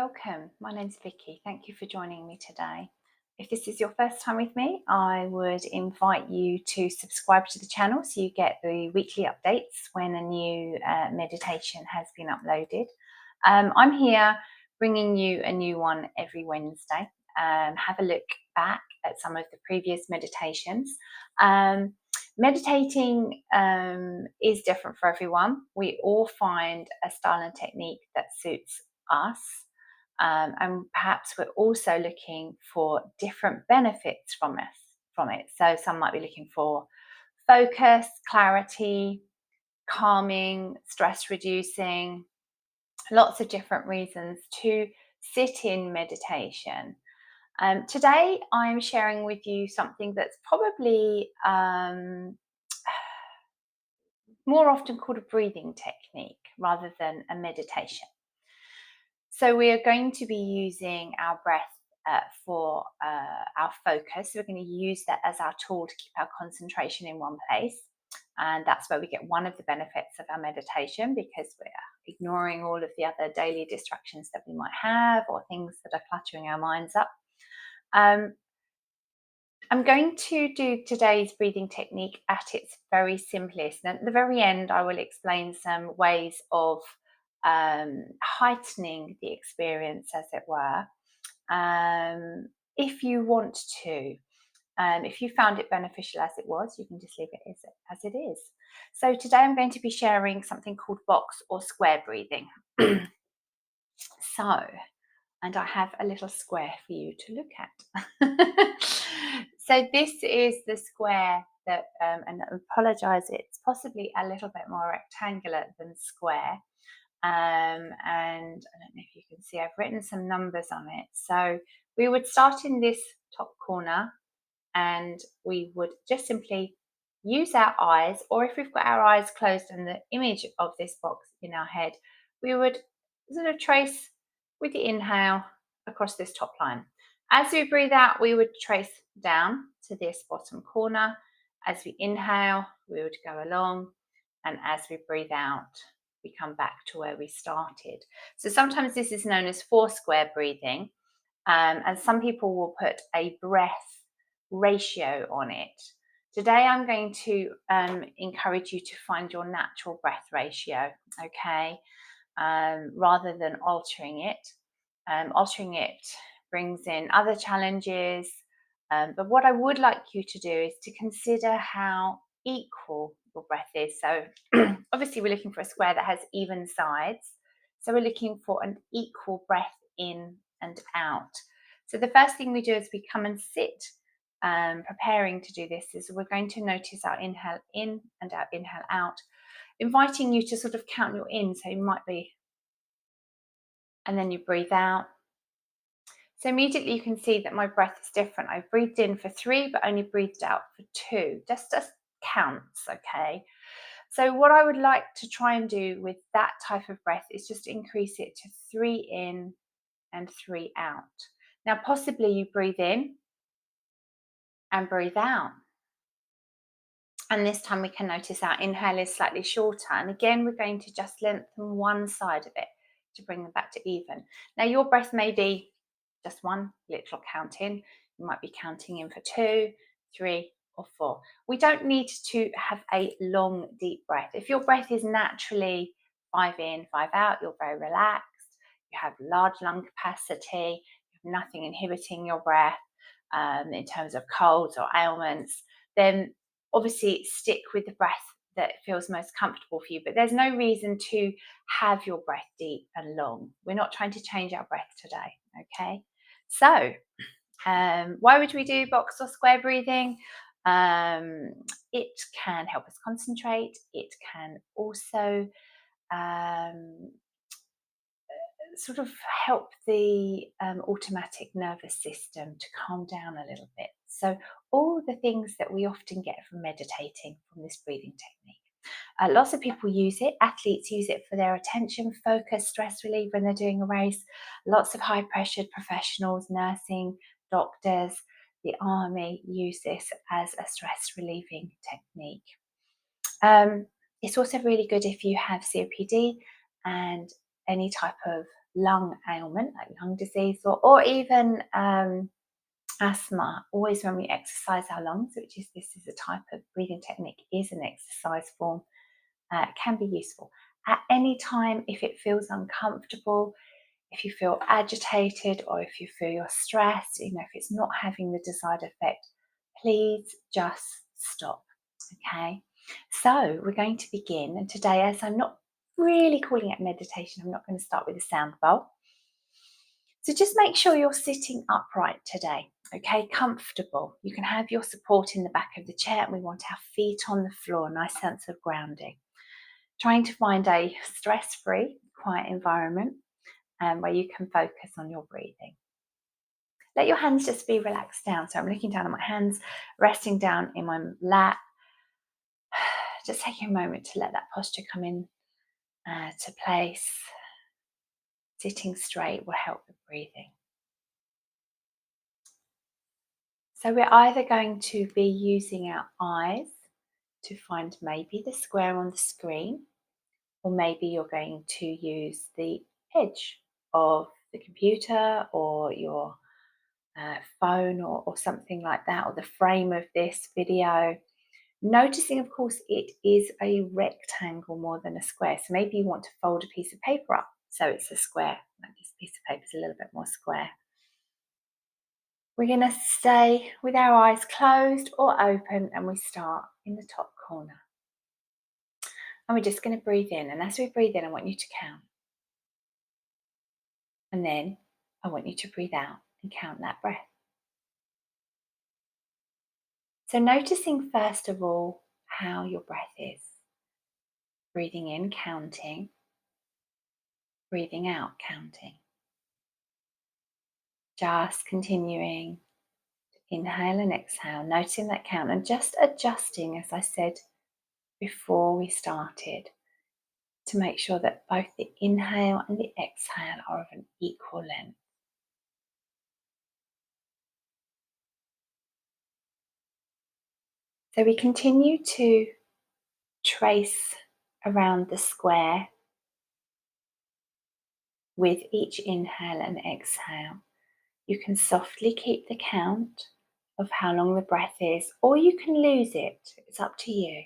welcome. My name's Vicky. Thank you for joining me today. If this is your first time with me, I would invite you to subscribe to the channel so you get the weekly updates when a new meditation has been uploaded. I'm here bringing you a new one every Wednesday. Have a look back at some of the previous meditations. Meditating is different for everyone. We all find a style and technique that suits us. And perhaps we're also looking for different benefits from it. So some might be looking for focus, clarity, calming, stress reducing, lots of different reasons to sit in meditation. Today, I'm sharing with you something that's probably more often called a breathing technique rather than a meditation. So we are going to be using our breath for our focus. So we're going to use that as our tool to keep our concentration in one place. And that's where we get one of the benefits of our meditation, because we're ignoring all of the other daily distractions that we might have or things that are cluttering our minds up. I'm going to do today's breathing technique at its very simplest. And at the very end, I will explain some ways of heightening the experience, as it were, if you want to. If you found it beneficial as it was, you can just leave it as it is. So today I'm going to be sharing something called box or square breathing. And I have a little square for you to look at. So this is the square that, and I apologise, it's possibly a little bit more rectangular than square. And I don't know if you can see, I've written some numbers on it. So we would start in this top corner and we would just simply use our eyes, or if we've got our eyes closed and the image of this box in our head, we would sort of trace with the inhale across this top line. As we breathe out, we would trace down to this bottom corner. As we inhale, we would go along, and as we breathe out, we come back to where we started. So sometimes this is known as four square breathing, and some people will put a breath ratio on it. Today I'm going to encourage you to find your natural breath ratio, okay, rather than altering it. Altering it brings in other challenges, but what I would like you to do is to consider how equal your breath is. So obviously we're looking for a square that has even sides, so we're looking for an equal breath in and out. So the first thing we do as we come and sit, preparing to do this, is we're going to notice our inhale in and our inhale out, inviting you to sort of count your in. So you might be, and then you breathe out. So immediately you can see that my breath is different. I breathed in for 3, but only breathed out for 2. Just counts, okay? So what I would like to try and do with that type of breath is just increase it to 3 in and 3 out. Now, possibly you breathe in and breathe out. And this time we can notice our inhale is slightly shorter. And again, we're going to just lengthen one side of it to bring them back to even. Now, your breath may be just one little count in. You might be counting in for 2, 3, or 4. We don't need to have a long, deep breath. If your breath is naturally 5 in, 5 out, you're very relaxed, you have large lung capacity, you have nothing inhibiting your breath in terms of colds or ailments, then obviously stick with the breath that feels most comfortable for you. But there's no reason to have your breath deep and long. We're not trying to change our breath today, okay? So why would we do box or square breathing? It can help us concentrate. It can also sort of help the automatic nervous system to calm down a little bit. So all the things that we often get from meditating, from this breathing technique. Lots of people use it. Athletes use it for their attention, focus, stress relief when they're doing a race. Lots of high-pressured professionals, nursing, doctors, the army use this as a stress relieving technique. It's also really good if you have COPD and any type of lung ailment like lung disease or even asthma, always when we exercise our lungs, which is this is a type of breathing technique, is an exercise form, can be useful. At any time, if it feels uncomfortable, if you feel agitated or if you feel you're stressed, if it's not having the desired effect, please just stop. Okay, so we're going to begin. And today, as I'm not really calling it meditation, I'm not going to start with a sound bowl. So just make sure you're sitting upright today, okay, comfortable. You can have your support in the back of the chair, and we want our feet on the floor, nice sense of grounding. Trying to find a stress-free, quiet environment where you can focus on your breathing. Let your hands just be relaxed down. So I'm looking down at my hands, resting down in my lap. Just taking a moment to let that posture come in to place. Sitting straight will help with breathing. So we're either going to be using our eyes to find maybe the square on the screen, or maybe you're going to use the edge of the computer or your phone or something like that, or the frame of this video. Noticing, of course, it is a rectangle more than a square. So maybe you want to fold a piece of paper up so it's a square. Like this piece of paper is a little bit more square. We're going to stay with our eyes closed or open, and we start in the top corner. And we're just going to breathe in. And as we breathe in, I want you to count. And then I want you to breathe out and count that breath. So noticing first of all how your breath is. Breathing in, counting. Breathing out, counting. Just continuing to inhale and exhale, noticing that count and just adjusting, as I said before we started, to make sure that both the inhale and the exhale are of an equal length. So we continue to trace around the square with each inhale and exhale. You can softly keep the count of how long the breath is, or you can lose it. It's up to you.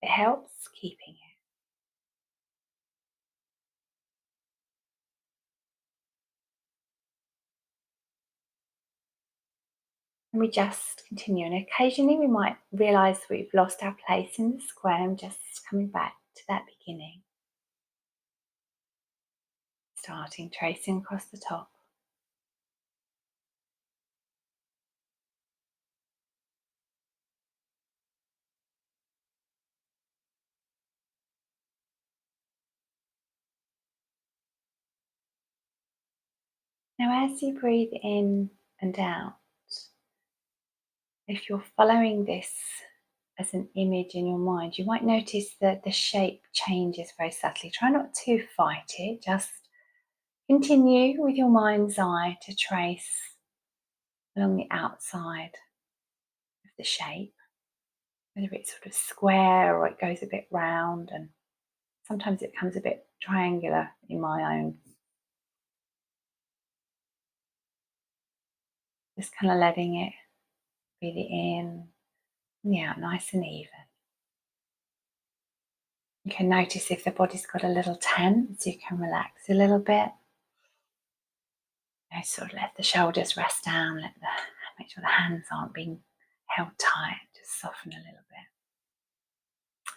It helps keeping it. And we just continue. And occasionally we might realise we've lost our place in the square and just coming back to that beginning. Starting tracing across the top. Now, as you breathe in and out, if you're following this as an image in your mind, you might notice that the shape changes very subtly. Try not to fight it, just continue with your mind's eye to trace along the outside of the shape, whether it's sort of square or it goes a bit round, and sometimes it comes a bit triangular in my own. Just kind of letting it breathe it in and the out, nice and even. You can notice if the body's got a little tense, you can relax a little bit. Sort of let the shoulders rest down, make sure the hands aren't being held tight, just soften a little bit.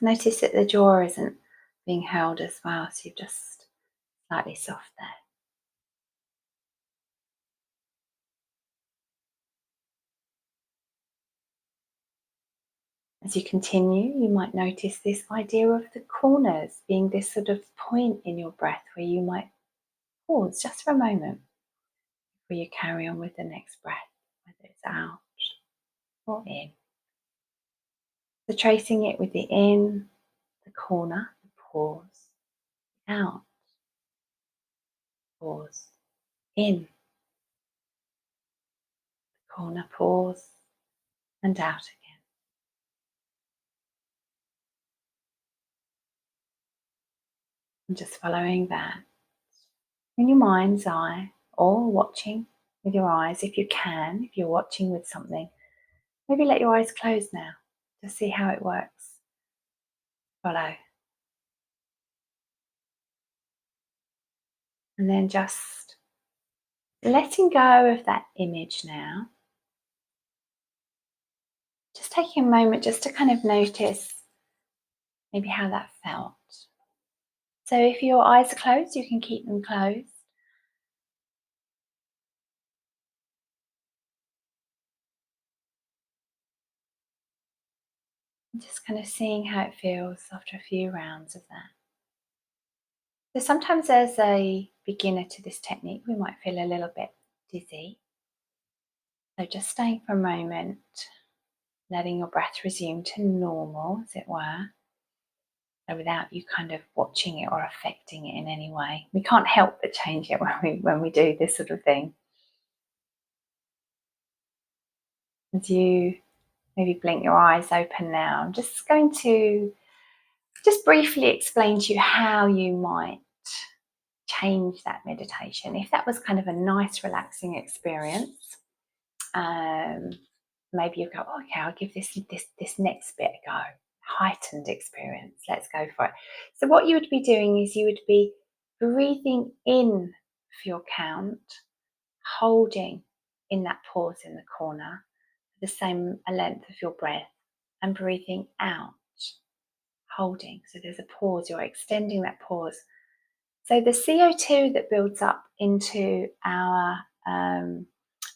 Notice that the jaw isn't being held as well, so you've just slightly soft there. As you continue, you might notice this idea of the corners being this sort of point in your breath where you might pause just for a moment before you carry on with the next breath, whether it's out or in. So tracing it with the in, the corner, the pause, out, pause, in, corner, pause, and out again. And just following that. in your mind's eye, or watching with your eyes if you can, if you're watching with something. Maybe let your eyes close now to see how it works. Follow. And then just letting go of that image now. Just taking a moment just to kind of notice maybe how that felt. So if your eyes are closed, you can keep them closed. Just kind of seeing how it feels after a few rounds of that. So sometimes as a beginner to this technique, we might feel a little bit dizzy. So just staying for a moment, letting your breath resume to normal, as it were, so without you kind of watching it or affecting it in any way. We can't help but change it when we do this sort of thing. As you maybe blink your eyes open now, I'm just going to just briefly explain to you how you might change that meditation. If that was kind of a nice, relaxing experience, maybe you go, oh, okay, I'll give this next bit a go. Heightened experience. Let's go for it. So what you would be doing is you would be breathing in for your count, holding in that pause in the corner, the same length of your breath, and breathing out, holding. So there's a pause. You're extending that pause. So the CO2 that builds up into our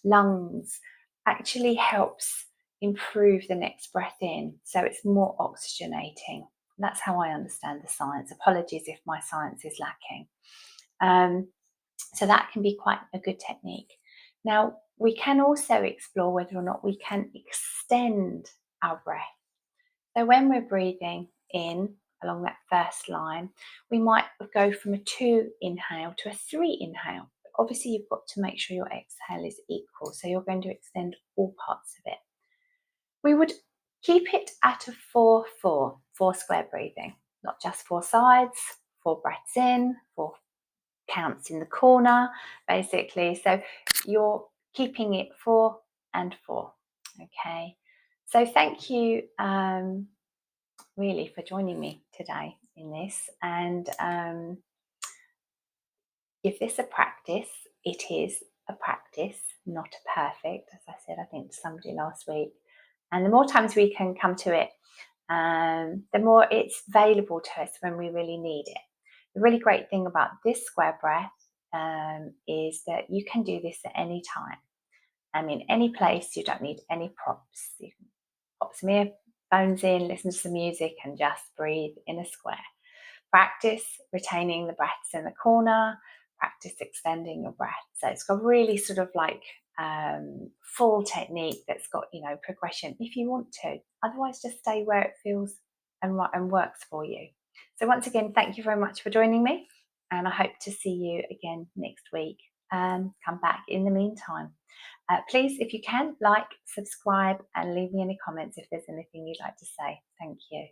lungs actually helps improve the next breath in. So it's more oxygenating. That's how I understand the science. Apologies if my science is lacking. So that can be quite a good technique. Now, we can also explore whether or not we can extend our breath. So when we're breathing in along that first line, we might go from a 2 inhale to a 3 inhale. But obviously, you've got to make sure your exhale is equal. So you're going to extend all parts of it. We would keep it at a 4-4, 4 square breathing, not just 4 sides, 4 breaths in, 4 counts in the corner, basically. So you're keeping it 4 and 4. Okay. So thank you really for joining me today in this, and give this a practice. It is a practice, not a perfect, as I said, I think, to somebody last week. And the more times we can come to it, the more it's available to us when we really need it. The really great thing about this square breath is that you can do this at any time. In any place. You don't need any props. You can pop some earphones in, listen to some music, and just breathe in a square. Practice retaining the breaths in the corner, practice extending your breath. So it's got really sort of like full technique that's got, progression if you want to. Otherwise, just stay where it feels and works for you. So once again, thank you very much for joining me, and I hope to see you again next week. Come back in the meantime. Please, if you can, like, subscribe, and leave me any comments if there's anything you'd like to say. Thank you.